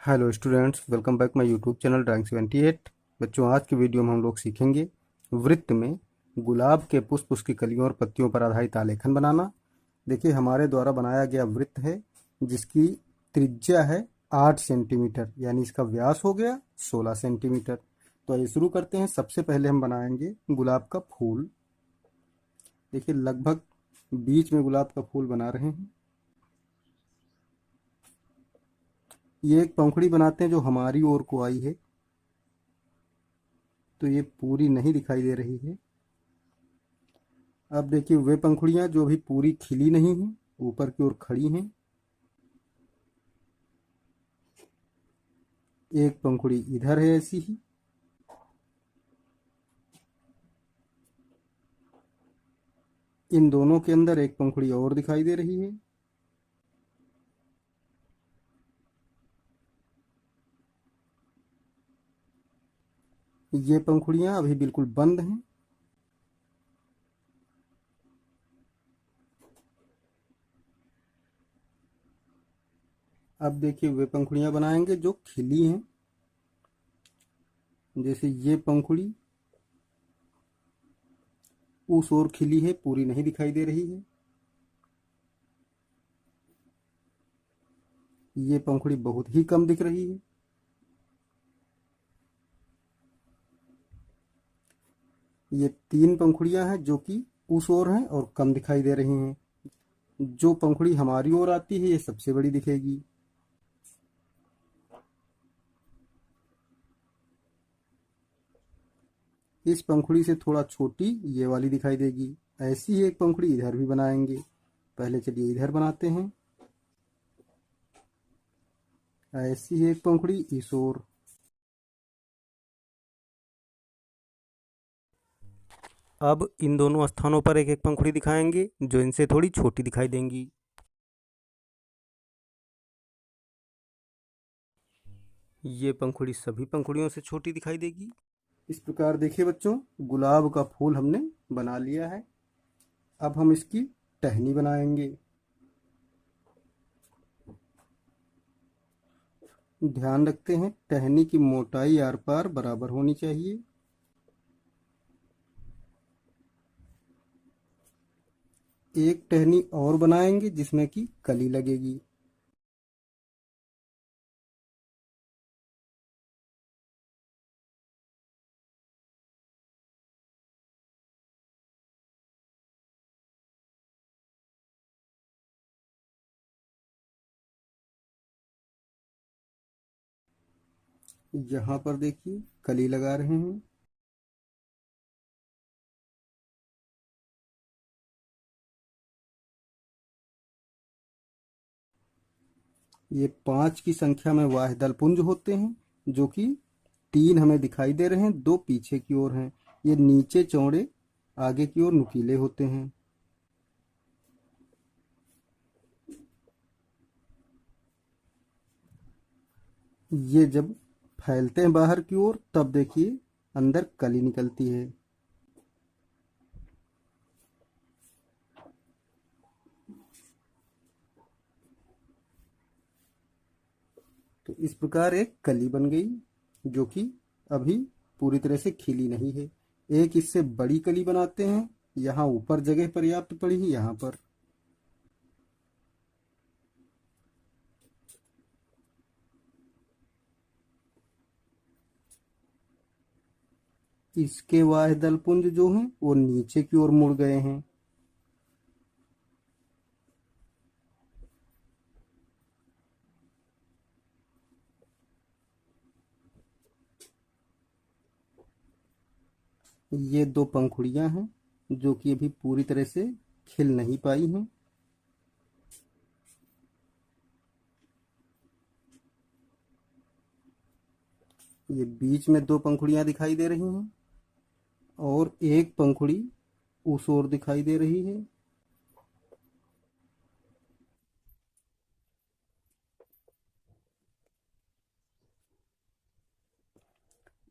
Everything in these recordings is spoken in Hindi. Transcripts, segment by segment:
Hello students, welcome back my YouTube channel drawing 78। बच्चों, आज के वीडियो में हम लोग सीखेंगे वृत्त में गुलाब के पुष्प, उसकी कलियों और पत्तियों पर आधारित आलेखन बनाना। देखिए, हमारे द्वारा बनाया गया वृत्त है जिसकी त्रिज्या है 8 सेंटीमीटर, यानी इसका व्यास हो गया 16 सेंटीमीटर। तो आइए शुरू करते हैं। सबसे पहले हम बनाएंगे गुलाब का फूल। देखिए, लगभग बीच में गुलाब का फूल बना रहे हैं। ये एक पंखुड़ी बनाते हैं जो हमारी ओर को आई है, तो ये पूरी नहीं दिखाई दे रही है। अब देखिए, वे पंखुड़ियां जो अभी पूरी खिली नहीं हैं, ऊपर की ओर खड़ी हैं। एक पंखुड़ी इधर है ऐसी ही। इन दोनों के अंदर एक पंखुड़ी और दिखाई दे रही है। ये पंखुड़ियां अभी बिल्कुल बंद हैं। अब देखिए, वे पंखुड़ियां बनाएंगे जो खिली हैं। जैसे ये पंखुड़ी उस ओर खिली है, पूरी नहीं दिखाई दे रही है। ये पंखुड़ी बहुत ही कम दिख रही है। ये 3 पंखुड़ियां हैं जो कि उस ओर हैं और कम दिखाई दे रही हैं। जो पंखुड़ी हमारी ओर आती है ये सबसे बड़ी दिखेगी। इस पंखुड़ी से थोड़ा छोटी ये वाली दिखाई देगी। ऐसी ही एक पंखुड़ी इधर भी बनाएंगे। पहले चलिए इधर बनाते हैं। ऐसी ही एक पंखुड़ी इस ओर। अब इन दोनों स्थानों पर एक एक पंखुड़ी दिखाएंगे जो इनसे थोड़ी छोटी दिखाई देंगी। ये पंखुड़ी सभी पंखुड़ियों से छोटी दिखाई देगी। इस प्रकार देखिए बच्चों, गुलाब का फूल हमने बना लिया है। अब हम इसकी टहनी बनाएंगे। ध्यान रखते हैं, टहनी की मोटाई आर पार बराबर होनी चाहिए। एक टहनी और बनाएंगे जिसमें कि कली लगेगी। यहाँ पर देखिए कली लगा रहे हैं। ये 5 की संख्या में वाह्य दलपुंज होते हैं, जो कि 3 हमें दिखाई दे रहे हैं, 2 पीछे की ओर हैं। ये नीचे चौड़े, आगे की ओर नुकीले होते हैं। ये जब फैलते हैं बाहर की ओर तब देखिए अंदर कली निकलती है। तो इस प्रकार एक कली बन गई जो कि अभी पूरी तरह से खिली नहीं है। एक इससे बड़ी कली बनाते हैं। यहाँ ऊपर जगह पर्याप्त पड़ी है, यहाँ पर। इसके वाह्य दलपुंज जो हैं वो नीचे की ओर मुड़ गए हैं। ये 2 पंखुड़ियां हैं जो कि अभी पूरी तरह से खिल नहीं पाई हैं। ये बीच में 2 पंखुड़ियां दिखाई दे रही हैं और एक पंखुड़ी उस ओर दिखाई दे रही है।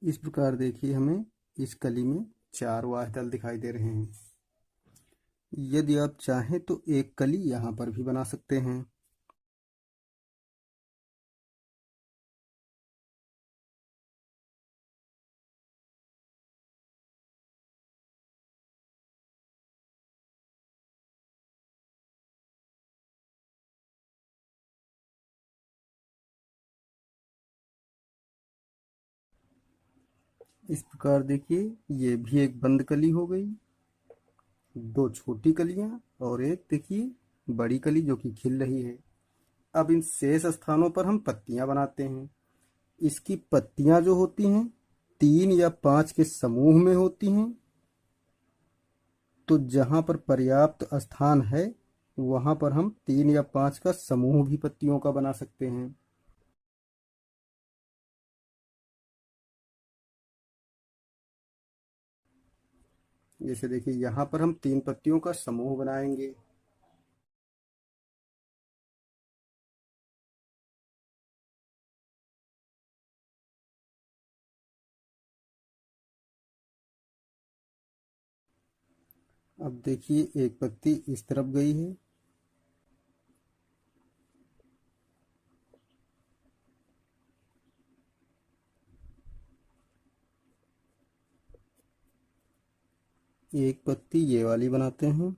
इस प्रकार देखिए, हमें इस कली में 4 वाह्य दल दिखाई दे रहे हैं। यदि आप चाहें तो एक कली यहाँ पर भी बना सकते हैं। इस प्रकार देखिए ये भी एक बंद कली हो गई, दो छोटी कलियां और एक देखिए बड़ी कली जो कि खिल रही है। अब इन शेष स्थानों पर हम पत्तियां बनाते हैं। इसकी पत्तियां जो होती हैं 3 या 5 के समूह में होती हैं। तो जहां पर पर्याप्त स्थान है वहां पर हम 3 या 5 का समूह भी पत्तियों का बना सकते हैं। जैसे देखिए यहाँ पर हम 3 पत्तियों का समूह बनाएंगे। अब देखिए एक पत्ती इस तरफ गई है, एक पत्ती ये वाली बनाते हैं।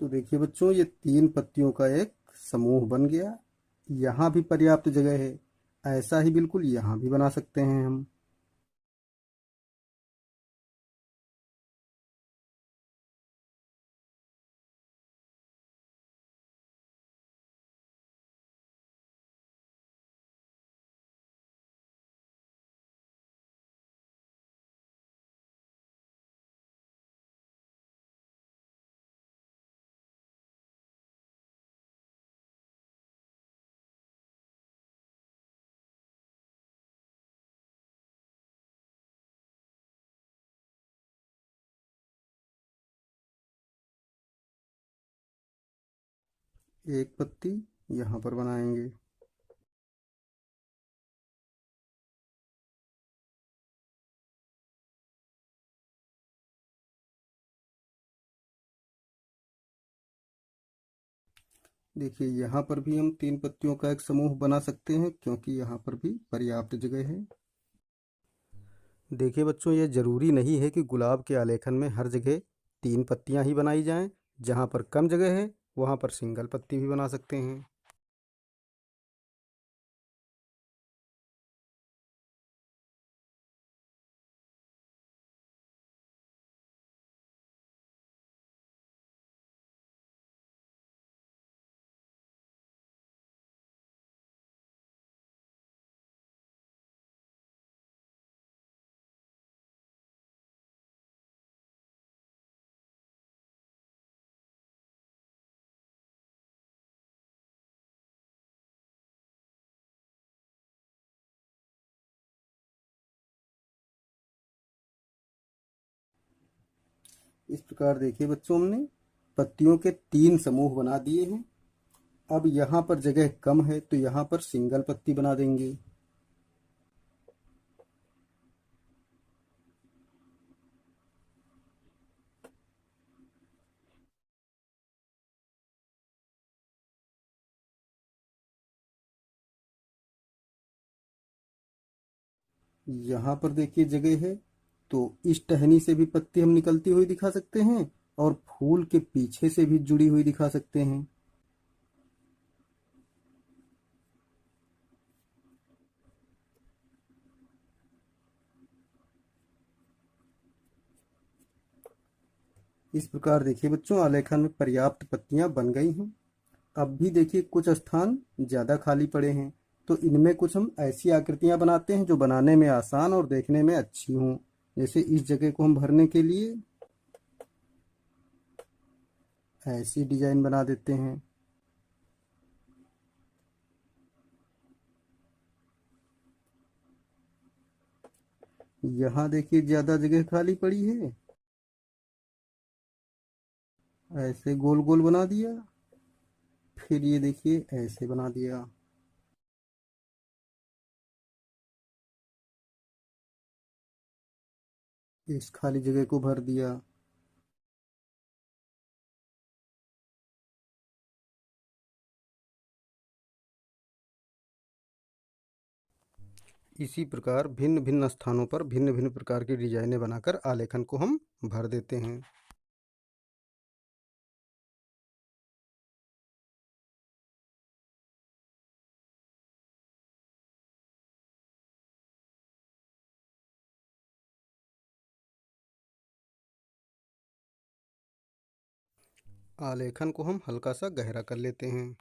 तो देखिए बच्चों ये 3 पत्तियों का एक समूह बन गया। यहाँ भी पर्याप्त जगह है, ऐसा ही बिल्कुल यहाँ भी बना सकते हैं हम। एक पत्ती यहाँ पर बनाएंगे। देखिए यहाँ पर भी हम 3 पत्तियों का एक समूह बना सकते हैं क्योंकि यहाँ पर भी पर्याप्त जगह है। देखिए बच्चों ये ज़रूरी नहीं है कि गुलाब के आलेखन में हर जगह 3 पत्तियाँ ही बनाई जाएं। जहाँ पर कम जगह है वहाँ पर सिंगल पत्ती भी बना सकते हैं। इस प्रकार देखिए बच्चों हमने पत्तियों के 3 समूह बना दिए हैं। अब यहाँ पर जगह कम है तो यहाँ पर सिंगल पत्ती बना देंगे। यहाँ पर देखिए जगह है तो इस टहनी से भी पत्ती हम निकलती हुई दिखा सकते हैं और फूल के पीछे से भी जुड़ी हुई दिखा सकते हैं। इस प्रकार देखिए बच्चों आलेखन में पर्याप्त पत्तियां बन गई हैं। अब भी देखिए कुछ स्थान ज़्यादा खाली पड़े हैं तो इनमें कुछ हम ऐसी आकृतियां बनाते हैं जो बनाने में आसान और देखने में अच्छी हों। जैसे इस जगह को हम भरने के लिए ऐसी डिजाइन बना देते हैं। यहाँ देखिए ज़्यादा जगह खाली पड़ी है, ऐसे गोल गोल बना दिया। फिर ये देखिए ऐसे बना दिया। इस खाली जगह को भर दिया। इसी प्रकार भिन्न भिन्न स्थानों पर भिन्न भिन्न प्रकार की डिजाइनें बनाकर आलेखन को हम भर देते हैं। आलेखन को हम हल्का सा गहरा कर लेते हैं।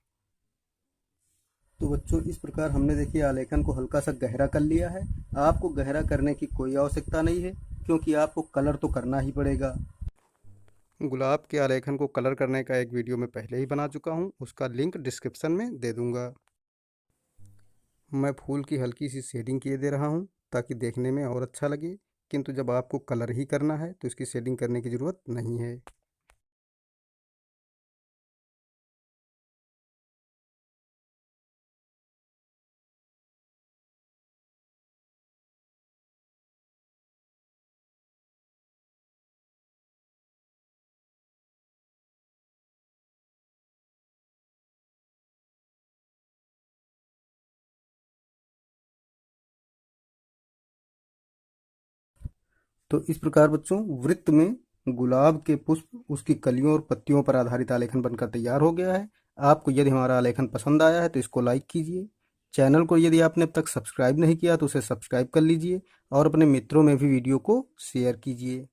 तो बच्चों इस प्रकार हमने देखिए आलेखन को हल्का सा गहरा कर लिया है। आपको गहरा करने की कोई आवश्यकता नहीं है, क्योंकि आपको कलर तो करना ही पड़ेगा। गुलाब के आलेखन को कलर करने का एक वीडियो मैं पहले ही बना चुका हूँ, उसका लिंक डिस्क्रिप्शन में दे दूंगा। मैं फूल की हल्की सी शेडिंग किए दे रहा हूँ ताकि देखने में और अच्छा लगे, किंतु जब आपको कलर ही करना है तो इसकी शेडिंग करने की ज़रूरत नहीं है। तो इस प्रकार बच्चों वृत्त में गुलाब के पुष्प, उसकी कलियों और पत्तियों पर आधारित आलेखन बनकर तैयार हो गया है। आपको यदि हमारा आलेखन पसंद आया है तो इसको लाइक कीजिए। चैनल को यदि आपने अब तक सब्सक्राइब नहीं किया तो उसे सब्सक्राइब कर लीजिए और अपने मित्रों में भी वीडियो को शेयर कीजिए।